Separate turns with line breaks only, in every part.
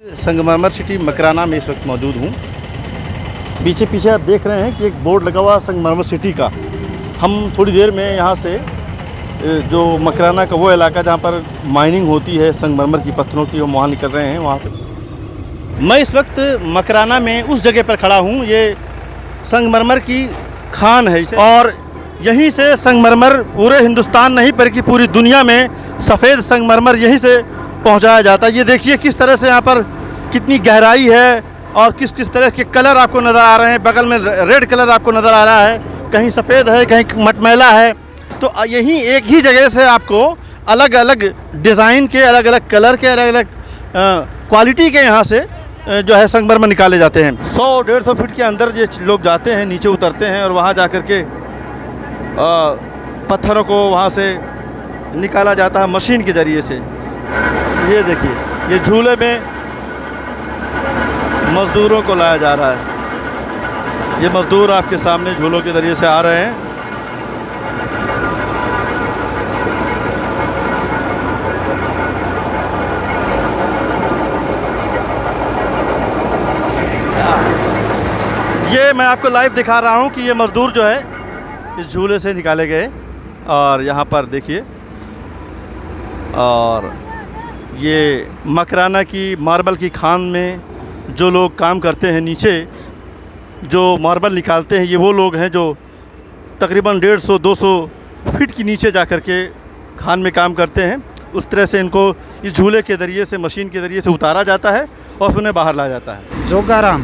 संगमरमर सिटी मकराना में इस वक्त मौजूद हूँ। पीछे पीछे आप देख रहे हैं कि एक बोर्ड लगा हुआ संगमरमर सिटी का। हम थोड़ी देर में यहाँ से जो मकराना का वो इलाका जहाँ पर माइनिंग होती है संगमरमर की पत्थरों की, हम वहाँ निकल रहे हैं। वहाँ पर मैं इस वक्त मकराना में उस जगह पर खड़ा हूँ। ये संगमरमर की खान है और यहीं से संगमरमर पूरे हिंदुस्तान नहीं बल्कि पूरी दुनिया में सफ़ेद संगमरमर यहीं से पहुंचाया जाता है। ये देखिए किस तरह से यहाँ पर कितनी गहराई है और किस किस तरह के कलर आपको नज़र आ रहे हैं। बगल में रेड कलर आपको नज़र आ रहा है, कहीं सफ़ेद है, कहीं मटमैला है। तो यहीं एक ही जगह से आपको अलग अलग डिज़ाइन के, अलग अलग कलर के, अलग अलग क्वालिटी के यहाँ से जो है संगमरमर निकाले जाते हैं। 100-150 फीट के अंदर ये लोग जाते हैं, नीचे उतरते हैं और वहाँ जा कर के पत्थरों को वहाँ से निकाला जाता है मशीन के ज़रिए से। ये देखिए, ये झूले में मज़दूरों को लाया जा रहा है। ये मज़दूर आपके सामने झूलों के ज़रिए से आ रहे हैं। ये मैं आपको लाइव दिखा रहा हूँ कि ये मज़दूर जो है इस झूले से निकाले गए और यहाँ पर देखिए। और ये मकराना की मार्बल की खान में जो लोग काम करते हैं, नीचे जो मार्बल निकालते हैं, ये वो लोग हैं जो तकरीबन 150-200 फीट के नीचे जा कर के खान में काम करते हैं। उस तरह से इनको इस झूले के ज़रिए से, मशीन के ज़रिए से उतारा जाता है और उन्हें बाहर लाया जाता है।
जोगाराम।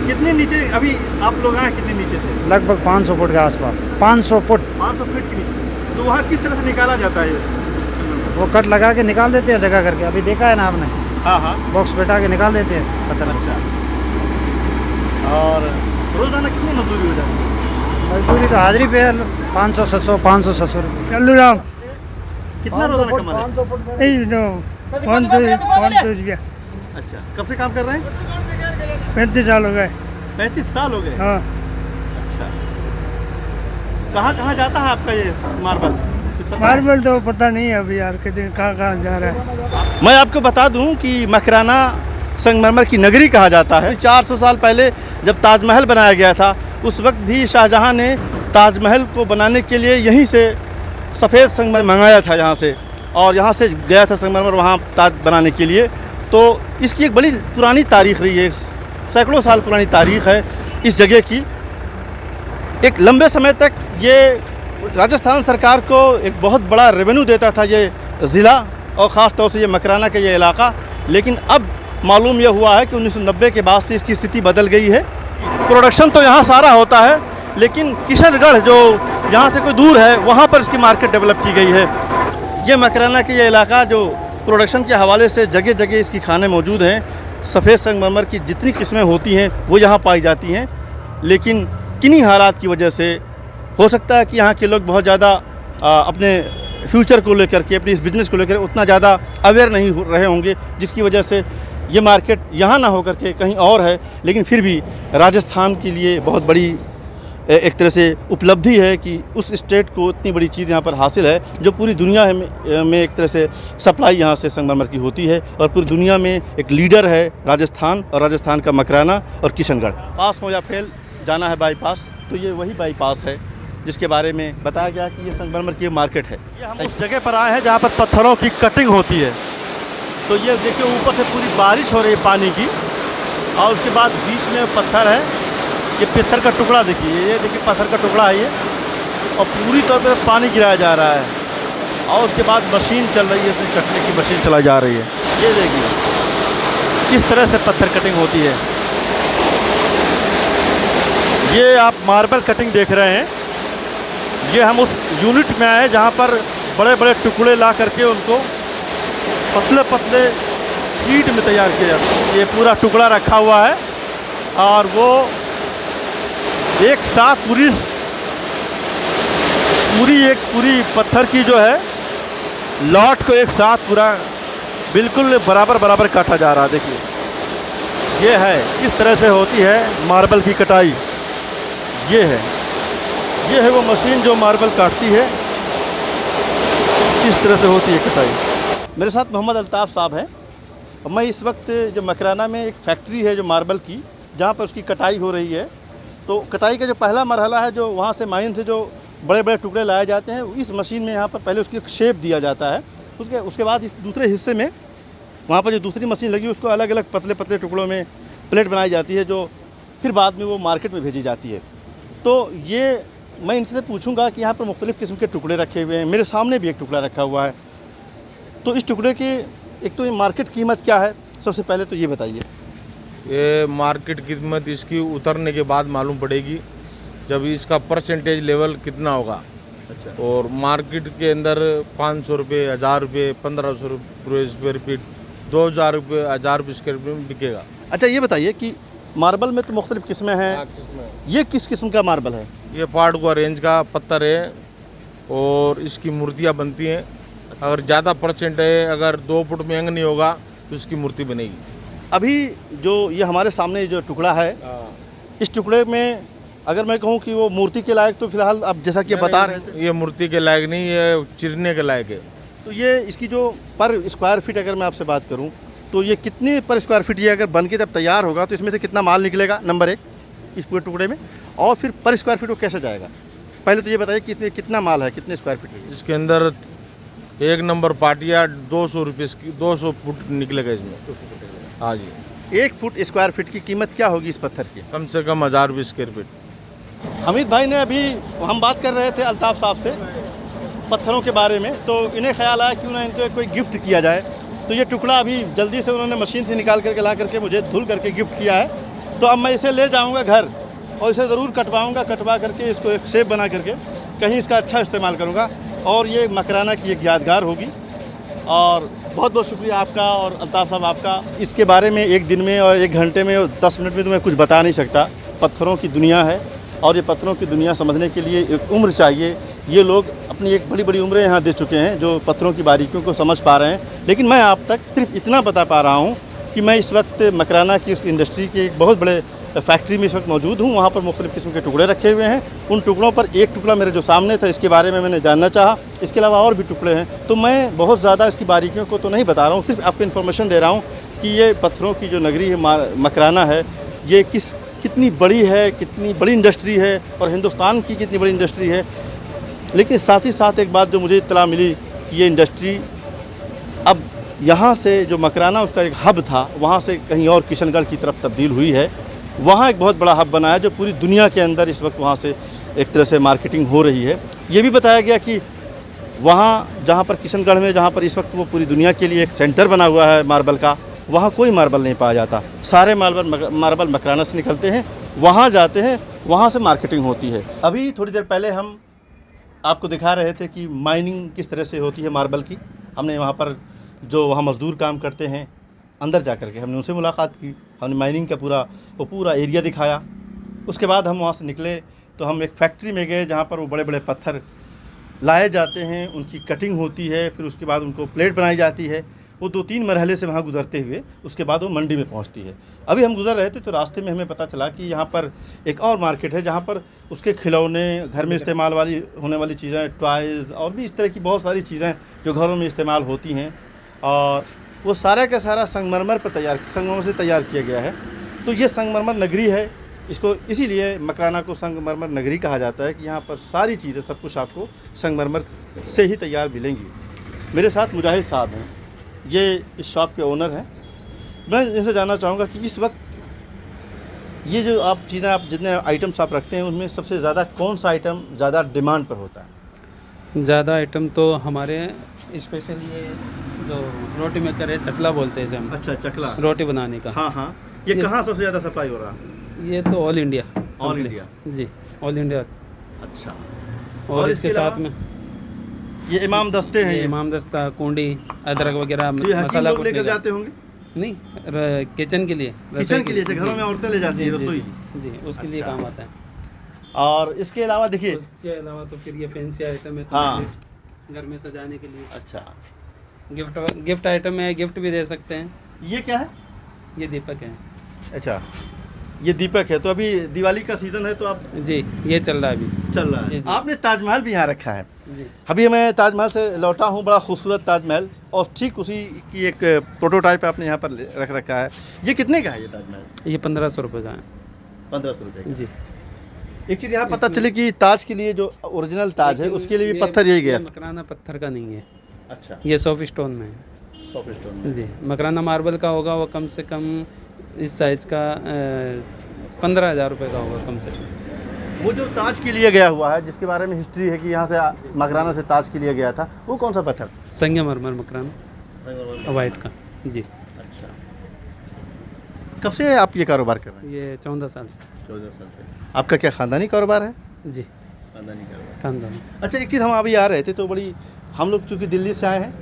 कितने नीचे अभी आप लोग आए, कितने नीचे से?
लगभग 500 फुट के आसपास। 500 फुट
500 फीट के नीचे। तो वहाँ किस तरह से निकाला जाता है?
वो कट लगा के निकाल देते हैं जगह करके। अभी देखा है ना आपने?
हाँ हाँ,
बॉक्स बैठा के निकाल देते हैं पत्थर।
अच्छा। और रोज़ाना कितनी मजदूरी हो जाती है?
मजदूरी तो हाजिरी पे 500-700, 500-700 रुपये।
चलू राम
कितना रोज़ाना कमा रहे हैं? अच्छा, कब से काम कर रहे हैं?
35 साल हो गए।
35 साल हो गए।
हाँ,
अच्छा, कहाँ कहाँ जाता है आपका ये मार्बल?
मार्बल तो पता नहीं है अभी यार, कितने कहाँ कहाँ जा रहा है।
मैं आपको बता दूं कि मकराना संगमरमर की नगरी कहा जाता है। 400 साल पहले जब ताजमहल बनाया गया था, उस वक्त भी शाहजहां ने ताजमहल को बनाने के लिए यहीं से सफ़ेद संगमरमर मंगाया था यहाँ से, और यहाँ से गया था संगमरमर वहाँ ताज बनाने के लिए। तो इसकी एक बड़ी पुरानी तारीख़ रही है, सैकड़ों साल पुरानी तारीख़ है इस जगह की। एक लंबे समय तक ये राजस्थान सरकार को एक बहुत बड़ा रेवेन्यू देता था ये ज़िला, और ख़ास तौर से ये मकराना का ये इलाका। लेकिन अब मालूम यह हुआ है कि 1990 के बाद से इसकी स्थिति बदल गई है। प्रोडक्शन तो यहाँ सारा होता है, लेकिन किशनगढ़ जो यहाँ से कोई दूर है, वहाँ पर इसकी मार्केट डेवलप की गई है। ये मकराना का ये इलाका जो प्रोडक्शन के हवाले से जगह जगह इसकी खाने मौजूद हैं। सफ़ेद संगमरमर की जितनी किस्में होती हैं वो यहाँ पाई जाती हैं, लेकिन किन्हीं हालात की वजह से हो सकता है कि यहाँ के लोग बहुत ज़्यादा अपने फ्यूचर को लेकर के, अपने इस बिज़नेस को लेकर उतना ज़्यादा अवेयर नहीं रहे होंगे, जिसकी वजह से ये मार्केट यहाँ ना होकर के कहीं और है। लेकिन फिर भी राजस्थान के लिए बहुत बड़ी एक तरह से उपलब्धि है कि उस स्टेट को इतनी बड़ी चीज़ यहाँ पर हासिल है, जो पूरी दुनिया में एक तरह से सप्लाई यहाँ से संगमरमर की होती है। और पूरी दुनिया में एक लीडर है राजस्थान, और राजस्थान का मकराना और किशनगढ़। पास हो या फेल जाना है बाईपास, तो ये वही बाईपास है जिसके बारे में बताया गया कि ये संगमरमर की मार्केट है। ये हम उस जगह पर आए हैं जहाँ पर पत्थरों की कटिंग होती है। तो ये देखिए, ऊपर से पूरी बारिश हो रही है पानी की, और उसके बाद बीच में पत्थर है। ये पत्थर का टुकड़ा देखिए, ये देखिए पत्थर का टुकड़ा है ये, और पूरी तौर पर पानी गिराया जा रहा है। और उसके बाद मशीन चल रही है, इसमें कटने की मशीन चलाई जा रही है। ये देखिए किस तरह से पत्थर कटिंग होती है। ये आप मार्बल कटिंग देख रहे हैं। ये हम उस यूनिट में आए जहाँ पर बड़े बड़े टुकड़े ला करके उनको पतले पतले शीट में तैयार किया जाता है। ये पूरा टुकड़ा रखा हुआ है, और वो एक साथ पूरी पत्थर की जो है लॉट को एक साथ पूरा बिल्कुल बराबर बराबर काटा जा रहा है। देखिए ये है किस तरह से होती है मार्बल की कटाई। ये है वो मशीन जो मार्बल काटती है, किस तरह से होती है कटाई। मेरे साथ मोहम्मद अल्ताफ़ साहब हैं, मैं इस वक्त जो मकराना में एक फैक्ट्री है जो मार्बल की, जहाँ पर उसकी कटाई हो रही है। तो कटाई का जो पहला मरहला है, जो वहाँ से माइन से जो बड़े बड़े टुकड़े लाए जाते हैं, इस मशीन में यहाँ पर पहले उसकी एक शेप दिया जाता है। उसके बाद इस दूसरे हिस्से में वहाँ पर जो दूसरी मशीन लगी उसको अलग अलग पतले पतले टुकड़ों में प्लेट बनाई जाती है, जो फिर बाद में वो मार्केट में भेजी जाती है। तो ये मैं इनसे पूछूंगा कि यहाँ पर मुख्तलिफ़ किस्म के टुकड़े रखे हुए हैं। मेरे सामने भी एक टुकड़ा रखा हुआ है। तो इस टुकड़े की एक तो ये मार्केट कीमत क्या है, सबसे पहले तो ये बताइए।
ये मार्केट कीमत इसकी उतरने के बाद मालूम पड़ेगी, जब इसका परसेंटेज लेवल कितना होगा।
अच्छा।
और मार्केट के अंदर 500 रुपये, 1000 रुपये, 1500 रुपये स्क्वायर फीट, 2000 रुपये, 1000 रुपये स्क्वायर फीट में बिकेगा।
अच्छा, ये बताइए कि मार्बल में तो मुख्तलिफ़ किस्में हैं, ये किस किस्म का मार्बल है?
ये पाड़कुआ रेंज का पत्थर है और इसकी मूर्तियाँ बनती हैं। अगर ज़्यादा परसेंट है, अगर 2 फुट में अंग नहीं होगा तो इसकी मूर्ति बनेगी।
अभी जो ये हमारे सामने जो टुकड़ा है, इस टुकड़े में अगर मैं कहूँ कि वो मूर्ति के लायक, तो फिलहाल अब जैसा कि बता रहे थे,
ये मूर्ति के लायक नहीं, ये चिरने के लायक है।
तो ये इसकी जो पर स्क्वायर फीट अगर मैं आपसे बात करूँ तो ये कितने पर स्क्वायर फीट, ये अगर बन के जब तैयार होगा तो इसमें से कितना माल निकलेगा, नंबर 1 इस पूरे टुकड़े में, और फिर पर स्क्वायर फीट वो कैसे जाएगा? पहले तो ये बताइए कि इसमें कितना माल है, कितने स्क्वायर फीट है?
इसके अंदर 1 नंबर पाटिया 200 रुपये की, 200 फुट निकलेगा इसमें।
200 फुट।
हाँ जी।
1 फुट स्क्वायर फीट की कीमत क्या होगी इस पत्थर की?
कम से कम 1000 रुपये स्क्वायर फीट।
हमीद भाई ने अभी, हम बात कर रहे थे अल्ताफ़ साहब से पत्थरों के बारे में, तो इन्हें ख्याल आया क्यों ना इनको कोई गिफ्ट किया जाए। तो ये टुकड़ा अभी जल्दी से उन्होंने मशीन से निकाल करके ला करके मुझे धुल करके गिफ्ट किया है। तो अब मैं इसे ले जाऊंगा घर और इसे ज़रूर कटवा करके इसको एक शेप बना करके कहीं इसका अच्छा इस्तेमाल करूँगा, और ये मकराना की एक यादगार होगी। और बहुत बहुत शुक्रिया आपका और अल्ताफ़ साहब आपका। इसके बारे में 1 दिन में और 1 घंटे में और 10 मिनट में तो मैं कुछ बता नहीं सकता। पत्थरों की दुनिया है और ये पत्थरों की दुनिया समझने के लिए एक उम्र चाहिए। ये लोग अपनी एक बड़ी बड़ी उम्रें यहाँ दे चुके हैं जो पत्थरों की बारीकियों को समझ पा रहे हैं। लेकिन मैं आप तक सिर्फ इतना बता पा रहा हूँ कि मैं इस वक्त मकराना की उस इंडस्ट्री के एक बहुत बड़े फैक्ट्री में इस वक्त मौजूद हूँ। वहाँ पर मुख्तलिफ़ किस्म के टुकड़े रखे हुए हैं। उन टुकड़ों पर एक टुकड़ा मेरे जो सामने था, इसके बारे में मैंने जानना चाहा। इसके अलावा और भी टुकड़े हैं, तो मैं बहुत ज़्यादा इसकी बारीकियों को तो नहीं बता रहा हूँ, सिर्फ आपको इन्फॉर्मेशन दे रहा हूँ कि ये पत्थरों की जो नगरी है मकराना है, ये कितनी बड़ी है, कितनी बड़ी इंडस्ट्री है और हिंदुस्तान की कितनी बड़ी इंडस्ट्री है। लेकिन साथ ही साथ एक बात जो मुझे इत्तला मिली कि ये इंडस्ट्री अब यहाँ से जो मकराना उसका एक हब था, वहाँ से कहीं और किशनगढ़ की तरफ तब्दील हुई है। वहाँ एक बहुत बड़ा हब बना है जो पूरी दुनिया के अंदर इस वक्त वहाँ से एक तरह से मार्केटिंग हो रही है। ये भी बताया गया कि वहाँ जहाँ पर किशनगढ़ में, जहाँ पर इस वक्त वो पूरी दुनिया के लिए एक सेंटर बना हुआ है मार्बल का, वहाँ कोई मार्बल नहीं पाया जाता। सारे मार्बल मकराना से निकलते हैं, वहाँ जाते हैं, वहाँ से मार्केटिंग होती है। अभी थोड़ी देर पहले हम आपको दिखा रहे थे कि माइनिंग किस तरह से होती है मार्बल की। हमने वहाँ पर जो वहाँ मज़दूर काम करते हैं, अंदर जा कर के हमने उनसे मुलाकात की, हमने माइनिंग का पूरा एरिया दिखाया। उसके बाद हम वहाँ से निकले तो हम एक फैक्ट्री में गए जहाँ पर वो बड़े बड़े पत्थर लाए जाते हैं, उनकी कटिंग होती है, फिर उसके बाद उनको प्लेट बनाई जाती है। वो 2-3 मरहले से वहाँ गुजरते हुए उसके बाद वो मंडी में पहुँचती है। अभी हम गुजर रहे थे तो रास्ते में हमें पता चला कि यहाँ पर एक और मार्केट है जहाँ पर उसके खिलौने, घर में इस्तेमाल होने वाली चीज़ें, टॉयज़ और भी इस तरह की बहुत सारी चीज़ें जो घरों में इस्तेमाल होती हैं, और वो सारा का सारा संगमरमर से तैयार किया गया है। तो ये संगमरमर नगरी है, इसको इसीलिए मकराना को संगमरमर नगरी कहा जाता है कि यहाँ पर सारी चीज़ें, सब कुछ आपको संगमरमर से ही तैयार मिलेंगी। मेरे साथ मुजाहिद साहब हैं, ये इस शॉप के ओनर हैं। मैं इनसे जानना चाहूँगा कि इस वक्त ये जो आप चीज़ें, आप जितने आइटम्स आप रखते हैं, उनमें सबसे ज़्यादा कौन सा आइटम ज़्यादा डिमांड पर होता है?
ज़्यादा आइटम तो हमारे स्पेशल ये जो रोटी मेकर है, चकला बोलते हैं इसे हम।
अच्छा, चकला,
रोटी बनाने का।
हाँ हाँ। ये कहाँ सबसे ज़्यादा सप्लाई हो रहा है?
ये तो ऑल इंडिया।
All India?
जी, ऑल इंडिया।
अच्छा।
और इसके साथ में
ये इमाम दस्ते हैं,
ये इमाम दस्ता, कुंडी, अदरक वगैरह,
मसाला लोग लेकर जाते होंगे?
नहीं, किचन के लिए,
घरों में औरतें ले जाती हैं रसोई।
जी, उसके लिए काम आता है।
और इसके अलावा देखिए,
उसके अलावा तो फिर ये फैंसी आइटम है,
हाँ,
घर में सजाने के लिए।
अच्छा,
गिफ्ट आइटम है, गिफ्ट भी दे सकते हैं।
ये क्या है?
ये दीपक है।
अच्छा, ये दीपक है। तो अभी दिवाली का सीज़न है तो आप,
जी, ये चल रहा है, अभी
चल रहा है। आपने ताजमहल भी यहाँ रखा है।
जी।
अभी मैं ताजमहल से लौटा हूँ, बड़ा खूबसूरत ताजमहल, और ठीक उसी की एक प्रोटोटाइप आपने यहाँ पर रख रखा है। ये कितने का है ये ताजमहल?
ये 1500 रुपये का है
1500 रुपये का।
जी।
एक चीज़ यहाँ पता चली कि ताज के लिए जो ओरिजिनल ताज है उसके लिए भी पत्थर यही गया था।
मकराना पत्थर का नहीं है,
अच्छा,
ये सॉफ्ट स्टोन में है।
Soft stone.
जी, मकराना मार्बल का होगा वो कम से कम इस साइज़ का 15,000 रुपये का होगा कम से कम।
वो जो ताज के लिए गया हुआ है जिसके बारे में हिस्ट्री है कि यहाँ से मकराना से ताज के लिए गया था, वो कौन सा पत्थर?
संगमरमर मकराना वाइट का। जी।
अच्छा, कब से आप ये कारोबार कर रहे हैं?
ये 14 साल से।
14 साल से। आपका क्या खानदानी कारोबार है?
जी,
खानदानी कारोबार।
खानदान।
अच्छा, एक चीज़ हम अभी आ रहे थे तो बड़ी, हम लोग चूँकि दिल्ली से आए हैं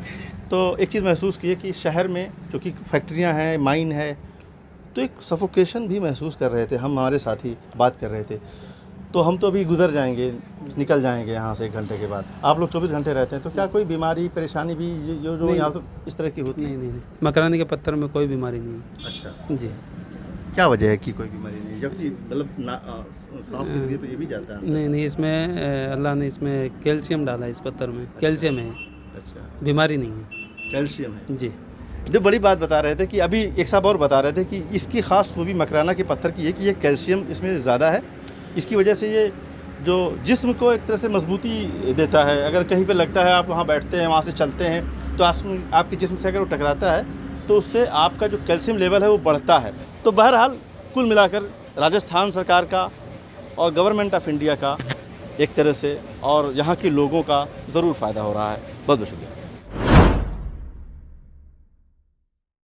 तो एक चीज़ महसूस की है कि शहर में चूँकि फैक्ट्रियाँ हैं, माइन है, तो एक सफोकेशन भी महसूस कर रहे थे। हम हमारे साथी बात कर रहे थे तो हम तो अभी गुजर जाएंगे, निकल जाएंगे यहाँ से 1 घंटे के बाद। आप लोग 24 घंटे रहते हैं तो क्या कोई बीमारी परेशानी भी जो
नहीं।
यहाँ तो इस तरह की होती है?
नहीं, मकराने के पत्थर में कोई बीमारी नहीं है।
अच्छा,
जी।
क्या वजह है कि कोई बीमारी नहीं, जबकि मतलब सांस के लिए तो ये भी जाता है?
नहीं, इसमें अल्लाह ने इसमें कैल्शियम डाला है, इस पत्थर में कैल्शियम है,
अच्छा,
बीमारी नहीं है।
कैल्शियम है।
जी।
जो बड़ी बात बता रहे थे कि अभी एक साहब और बता रहे थे कि इसकी ख़ास खूबी मकराना के पत्थर की है कि ये कैल्शियम इसमें ज़्यादा है। इसकी वजह से ये जो जिस्म को एक तरह से मजबूती देता है। अगर कहीं पे लगता है, आप वहाँ बैठते हैं, वहाँ से चलते हैं तो आपके जिस्म से अगर वो टकराता है तो उससे आपका जो कैल्शियम लेवल है वो बढ़ता है। तो बहरहाल कुल मिलाकर राजस्थान सरकार का और गवर्नमेंट ऑफ इंडिया का एक तरह से और यहाँ के लोगों का ज़रूर फ़ायदा हो रहा है। बहुत बहुत शुक्रिया।